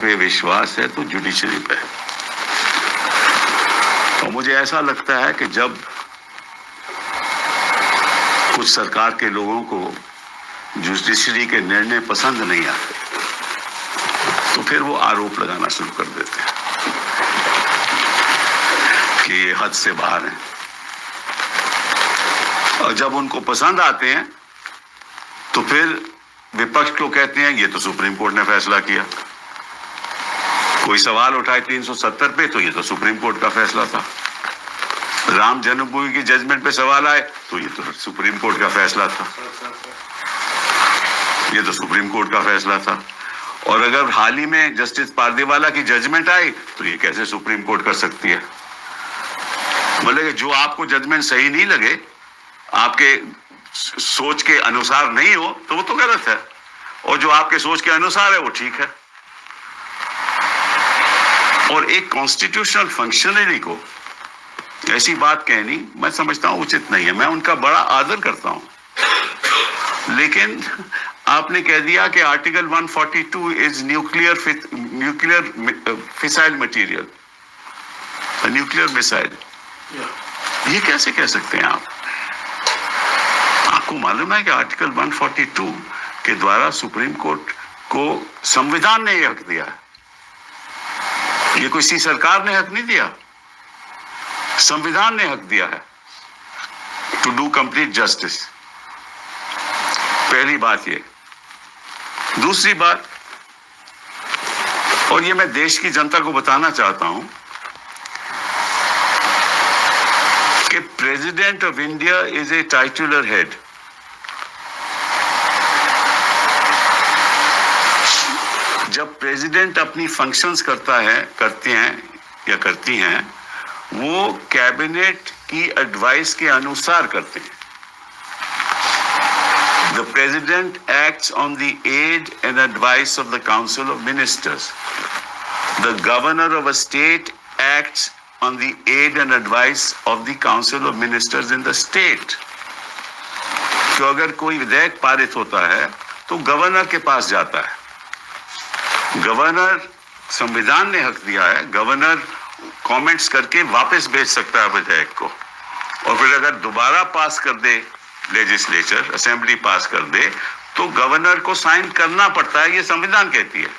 पे विश्वास है तो जुडिशरी पे है। तो मुझे ऐसा लगता है कि जब कुछ सरकार के लोगों को जुडिशरी के निर्णय पसंद नहीं आते तो फिर वो आरोप लगाना शुरू कर देते हैं कि ये हद से बाहर है, और जब उनको पसंद आते हैं तो फिर विपक्ष को कहते हैं ये तो सुप्रीम कोर्ट ने फैसला किया। कोई सवाल उठाए 370 पे तो ये तो सुप्रीम कोर्ट का फैसला था। राम जन्मभूमि की जजमेंट पे सवाल आए तो ये तो सुप्रीम कोर्ट का फैसला था, ये तो सुप्रीम कोर्ट का फैसला था। और अगर हाल ही में जस्टिस पारदीवाला की जजमेंट आई तो ये कैसे सुप्रीम कोर्ट कर सकती है। मतलब जो आपको जजमेंट सही नहीं लगे, आपके सोच के अनुसार नहीं हो तो वो तो गलत है, और जो आपके सोच के अनुसार है वो ठीक है। और एक कॉन्स्टिट्यूशनल फंक्शनरी को ऐसी बात कहनी मैं समझता हूं उचित नहीं है। मैं उनका बड़ा आदर करता हूं, लेकिन आपने कह दिया कि article 142 is nuclear fissile material, nuclear missile. ये कैसे कह सकते हैं आप? आपको मालूम है कि आर्टिकल 142 के द्वारा सुप्रीम कोर्ट को संविधान ने हक दिया है। ये किसी सरकार ने हक नहीं दिया, संविधान ने हक दिया है टू डू कंप्लीट जस्टिस। पहली बात ये। दूसरी बात, और ये मैं देश की जनता को बताना चाहता हूं कि president of India is a titular head. जब प्रेसिडेंट अपनी फंक्शंस करती हैं, वो कैबिनेट की एडवाइस के अनुसार करते हैं। The President acts on the aid and advice of the Council of Ministers. The Governor of a state acts on the aid and advice of the Council of Ministers in the state. तो अगर कोई विधेयक पारित होता है तो governor के पास जाता है। गवर्नर, संविधान ने हक दिया है, गवर्नर कमेंट्स करके वापस भेज सकता है विधेयक को, और फिर अगर दोबारा पास कर दे लेजिस्लेचर, असेंबली पास कर दे, तो गवर्नर को साइन करना पड़ता है। ये संविधान कहती है।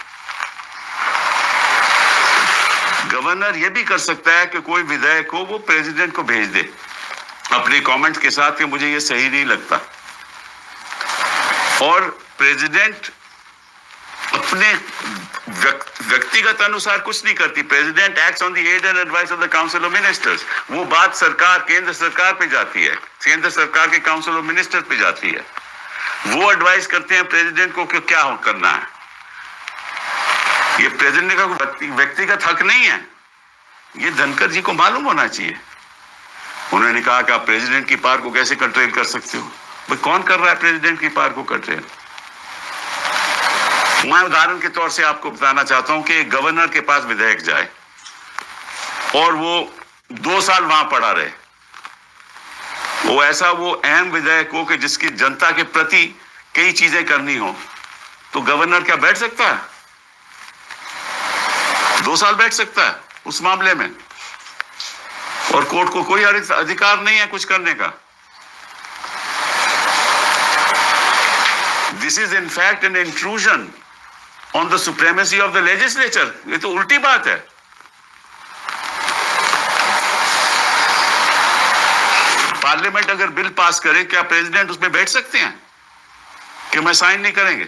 गवर्नर ये भी कर सकता है कि कोई विधेयक हो वो प्रेसिडेंट को भेज दे अपने कमेंट्स के साथ कि मुझे ये सही नहीं लगता, और प्रेसिडेंट अपने व्यक्तिगत अनुसार कुछ नहीं करती। President acts on the aid and advice of the council of ministers. वो बात सरकार, केंद्र सरकार पे जाती है, केंद्र सरकार के काउंसिल ऑफ मिनिस्टर्स पे जाती है। वो एडवाइस करते हैं प्रेसिडेंट को कि क्या करना है। ये प्रेसिडेंट का व्यक्तिगत हक नहीं है, ये धनखड़ जी को मालूम होना चाहिए। उन्होंने कहा कि आप प्रेसिडेंट की पावर को कैसे कंट्रोल कर सकते हो। भाई कौन कर रहा है प्रेसिडेंट की पावर को कंट्रोल? मैं उदाहरण के तौर से आपको बताना चाहता हूं कि गवर्नर के पास विधेयक जाए और वो 2 साल वहां पड़ा रहे, वो अहम विधेयक हो कि जिसकी जनता के प्रति कई चीजें करनी हो, तो गवर्नर क्या बैठ सकता है? 2 साल बैठ सकता है उस मामले में, और कोर्ट को कोई अधिकार नहीं है कुछ करने का। This is in fact an intrusion on the supremacy of the legislature. ये तो उल्टी बात है। पार्लियामेंट अगर बिल पास करे, क्या प्रेसिडेंट उसमें बैठ सकते हैं कि मैं साइन नहीं करेंगे?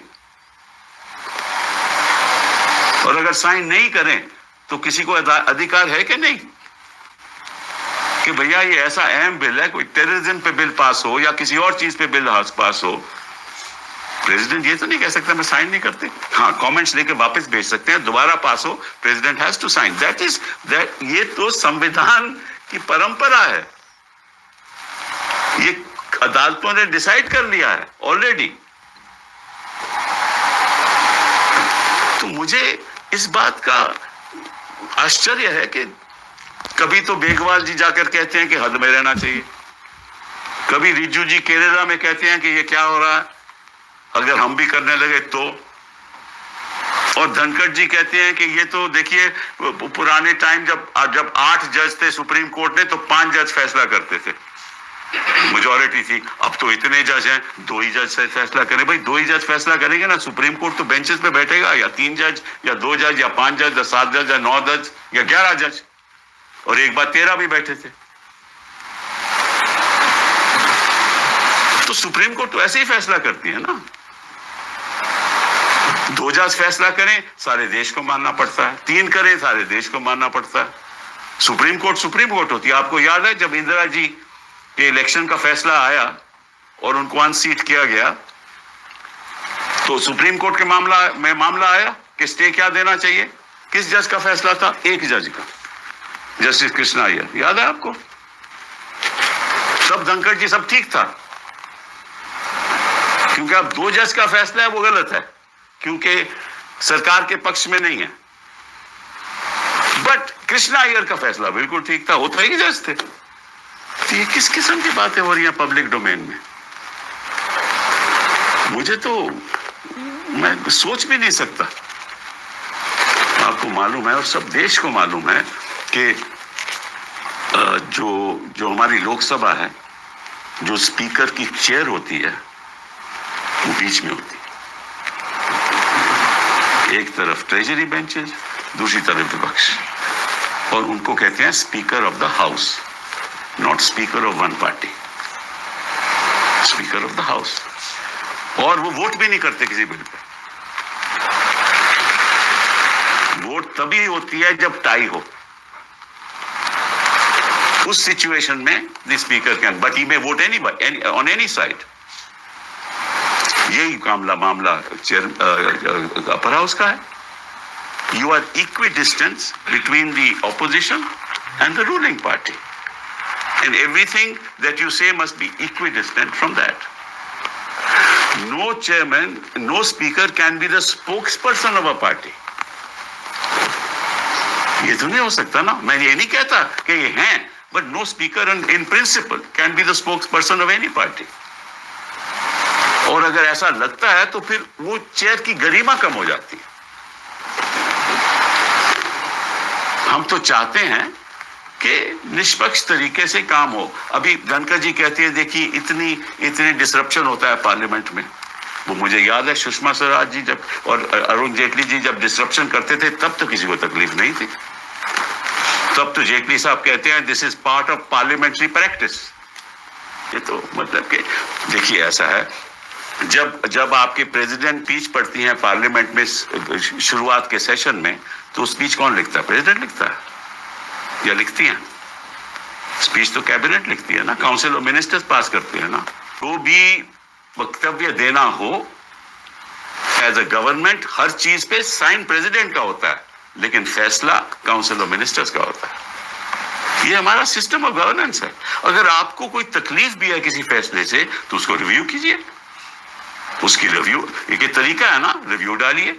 और अगर साइन नहीं करें तो किसी को अधिकार है कि नहीं कि भैया ये ऐसा अहम बिल है, कोई टेररिज्म पे बिल पास हो या किसी और चीज पे बिल पास हो, प्रेसिडेंट ये तो नहीं कह सकता मैं साइन नहीं करते। हाँ, कमेंट्स लेके वापस भेज सकते हैं, दोबारा पास हो, प्रेसिडेंट हैज टू साइन। ये तो संविधान की परंपरा है, ये अदालतों ने डिसाइड कर लिया है ऑलरेडी। तो मुझे इस बात का आश्चर्य है कि कभी तो बेगवाल जी जाकर कहते हैं कि हद में रहना चाहिए, कभी रिजू जी केरला में कहते हैं कि ये क्या हो रहा है, अगर हम भी करने लगे तो और धनखड़ जी कहते हैं कि ये तो देखिए पुराने टाइम जब 8 जज थे सुप्रीम कोर्ट में तो 5 जज फैसला करते थे, मेजॉरिटी थी। अब तो इतने जज हैं, 2 ही जज फैसला करें। भाई 2 ही जज फैसला करेंगे ना, सुप्रीम कोर्ट तो बेंचेस पे बैठेगा, या 3 जज या 2 जज या 5 जज या 7 जज या 9 जज या 11 जज, और एक बार 13 भी बैठे थे। तो सुप्रीम कोर्ट तो ऐसे ही फैसला करती है ना। 2 जज फैसला करें सारे देश को मानना पड़ता है, 3 करें सारे देश को मानना पड़ता है। सुप्रीम कोर्ट होती है। आपको याद है जब इंदिरा जी के इलेक्शन का फैसला आया और उनको अनसीट किया गया, तो सुप्रीम कोर्ट के मामला आया कि स्टे क्या देना चाहिए। किस जज का फैसला था? एक जज का, जस्टिस कृष्णा अय्यर। याद है आपको? सब धनखड़ जी सब ठीक था, क्योंकि अब 2 जज का फैसला है वो गलत है, क्योंकि सरकार के पक्ष में नहीं है। बट कृष्णा अय्यर का फैसला बिल्कुल ठीक था, वो तो एक जज थे। तो ये किस किस्म की बातें हो रही हैं पब्लिक डोमेन में? मुझे तो, मैं सोच भी नहीं सकता। आपको मालूम है और सब देश को मालूम है कि जो हमारी लोकसभा है, जो स्पीकर की चेयर होती है वो बीच में होती है। एक तरफ ट्रेजरी बेंचेज, दूसरी तरफ विपक्ष, और उनको कहते हैं speaker of the house, not speaker of one party, speaker of the house. और वो वोट भी नहीं करते किसी बिल पे। वोट तभी होती है जब टाई हो। उस सिचुएशन में the speaker can, but he may vote on any side. यही मामला चेयर अपर हाउस का है। You are equidistance between the opposition and the ruling party, and everything that you say must be equidistant from that. No chairman, no speaker can be the spokesperson of a party. ये तो नहीं हो सकता ना। मैं ये नहीं कहता कि ये हैं, but no speaker in principle can be the spokesperson of any party. और अगर ऐसा लगता है तो फिर वो चेयर की गरिमा कम हो जाती है। हम तो चाहते हैं कि निष्पक्ष तरीके से काम हो। अभी धनखड़ जी कहती है देखिए इतनी डिसरप्शन होता है पार्लियामेंट में। वो मुझे याद है सुषमा स्वराज जी जब और अरुण जेटली जी जब डिसरप्शन करते थे तब तो किसी को तकलीफ नहीं थी। तब तो जेटली साहब कहते हैं this is part of parliamentary practice. ये तो मतलब कि देखिए ऐसा है, जब आपके प्रेसिडेंट स्पीच पढ़ती हैं पार्लियामेंट में शुरुआत के सेशन में, तो स्पीच कौन लिखता है? प्रेसिडेंट लिखता है या लिखती हैं? स्पीच तो कैबिनेट लिखती है ना, काउंसिल ऑफ मिनिस्टर्स पास करते हैं ना। तो भी वक्तव्य देना हो एज अ गवर्नमेंट, हर चीज पे साइन प्रेसिडेंट का होता है, लेकिन फैसला काउंसिल ऑफ मिनिस्टर्स का होता है। ये हमारा सिस्टम ऑफ गवर्नेंस है। अगर आपको कोई तकलीफ भी है किसी फैसले से तो उसको रिव्यू कीजिए। उसकी रिव्यू एक तरीका है ना, रिव्यू डालिए।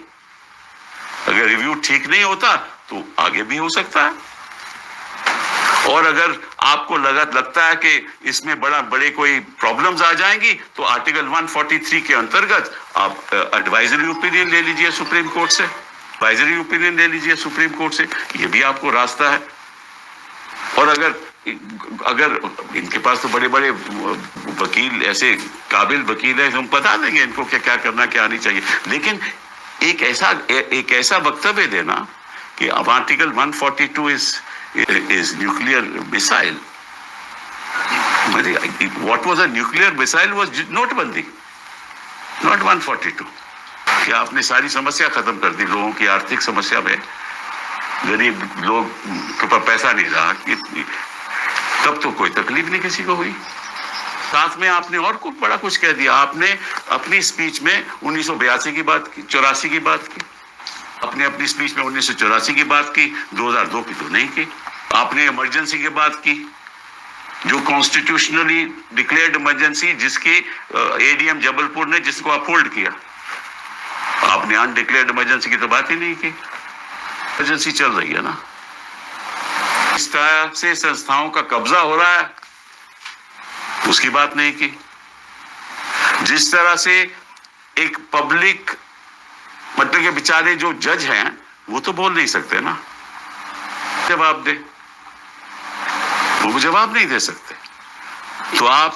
अगर रिव्यू ठीक नहीं होता तो आगे भी हो सकता है। और अगर आपको लगता है कि इसमें बड़े कोई प्रॉब्लम्स आ जाएंगी तो आर्टिकल 143 के अंतर्गत आप एडवाइजरी ओपिनियन ले लीजिए सुप्रीम कोर्ट से। एडवाइजरी ओपिनियन ले लीजिए सुप्रीम कोर्ट से, ये भी आपको रास्ता है। और अगर इनके पास तो बड़े वकील, ऐसे काबिल वकील है, हम बता देंगे इनको क्या करना क्या नहीं चाहिए। लेकिन एक ऐसा वक्तव्य देना कि अब article 142 is nuclear missile. What was a nuclear missile was नोटबंदी, not 142. क्या आपने सारी समस्या खत्म कर दी लोगों की आर्थिक समस्या में? गरीब लोग के पास पैसा नहीं रहा, तब तो कोई तकलीफ नहीं किसी को हुई। साथ में आपने और कुछ बड़ा कुछ कह दिया। आपने अपनी स्पीच में 1982 की बात की, 84 की बात की। आपने अपनी स्पीच में 1984 की बात की, 2002 की तो नहीं की। आपने इमरजेंसी की बात की, जो कॉन्स्टिट्यूशनली डिक्लेयर्ड इमरजेंसी, जिसकी एडीएम जबलपुर ने जिसको अपहोल्ड किया। आपने अनडिक्लेयर्ड इमरजेंसी की तो बात ही नहीं की। इमरजेंसी चल रही है ना। इस तरह से संस्थाओं का कब्जा हो रहा है, उसकी बात नहीं की। जिस तरह से एक पब्लिक मतलब के बेचारे जो जज हैं वो तो बोल नहीं सकते ना, जवाब दे, वो जवाब नहीं दे सकते। तो आप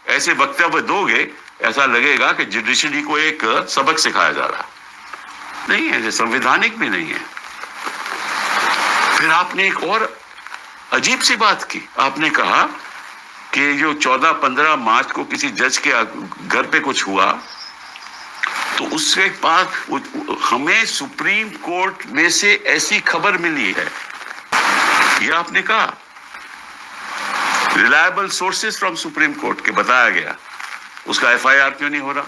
ऐसे वक्तव्य दोगे, ऐसा लगेगा कि जुडिशरी को एक सबक सिखाया जा रहा नहीं है, संवैधानिक भी नहीं है। फिर आपने एक और अजीब सी बात की, आपने कहा कि जो 14-15 मार्च को किसी जज के घर पे कुछ हुआ, तो उसके बाद हमें सुप्रीम कोर्ट में से ऐसी खबर मिली है, यह आपने कहा, reliable sources from supreme court के बताया गया, उसका एफआईआर क्यों नहीं हो रहा?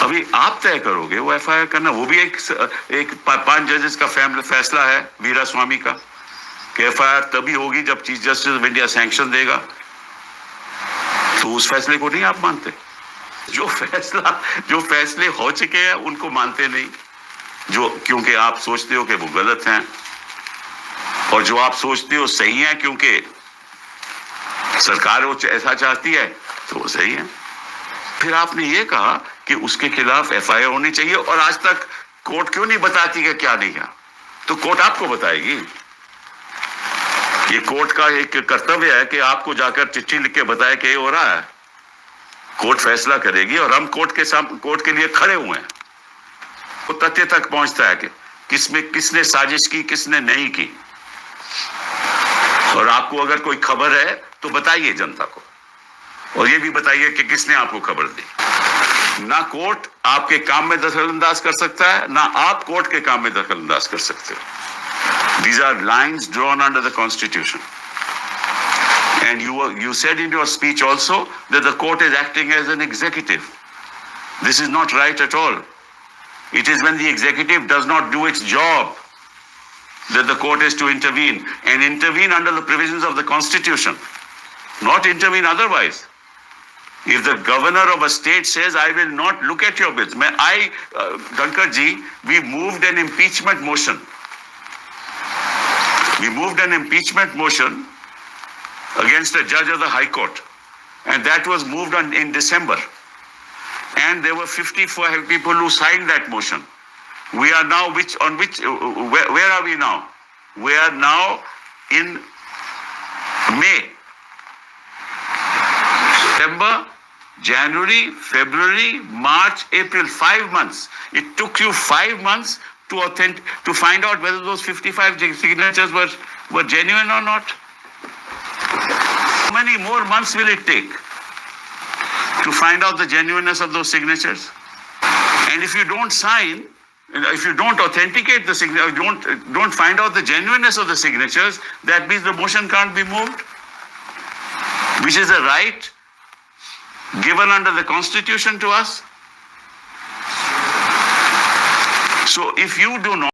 अभी आप तय करोगे वो एफआईआर करना, वो भी एक 5 जजेस का फैसला है वीरा स्वामी का कि एफआईआर तभी होगी जब chief justice of India sanction देगा। तो उस फैसले को नहीं आप मानते? जो फैसले हो चुके हैं उनको मानते नहीं, जो क्योंकि आप सोचते हो कि वो गलत हैं, और जो आप सोचते हो सही है क्योंकि सरकार वो ऐसा चाहती है तो वो सही है। फिर आपने ये कहा कि उसके खिलाफ एफआईआर होनी चाहिए, और आज तक कोर्ट क्यों नहीं बताती कि क्या नहीं है? तो कोर्ट आपको बताएगी। ये कोर्ट का एक कर्तव्य है कि आपको जाकर चिट्ठी लिख के बताए कि ये हो रहा है। कोर्ट फैसला करेगी और हम कोर्ट के लिए खड़े हुए हैं। वो तथ्य तक पहुंचता है कि किसने साजिश की, किसने नहीं की। और आपको अगर कोई खबर है तो बताइए जनता को, और ये भी बताइए कि किसने आपको खबर दी। ना कोर्ट आपके काम में दखलंदाज कर सकता है, ना आप कोर्ट के काम में दखलंदाज कर सकते हो। These are lines drawn under the Constitution. And you said in your speech also that the court is acting as an executive. This is not right at all. It is when the executive does not do its job that the court is to intervene, and intervene under the provisions of the Constitution, not intervene otherwise. If the governor of a state says, I will not look at your bills, Dhankar ji, we moved an impeachment motion. We moved an impeachment motion against a judge of the High Court, and that was moved in December. And there were 54 people who signed that motion. We are now where are we now? We are now in May. September, January, February, March, April, 5 months. It took you 5 months to find out whether those 55 signatures were genuine or not. How many more months will it take to find out the genuineness of those signatures? And if you don't sign, if you don't authenticate the signature, don't find out the genuineness of the signatures, that means the motion can't be moved, which is a right given under the Constitution to us. So if you do not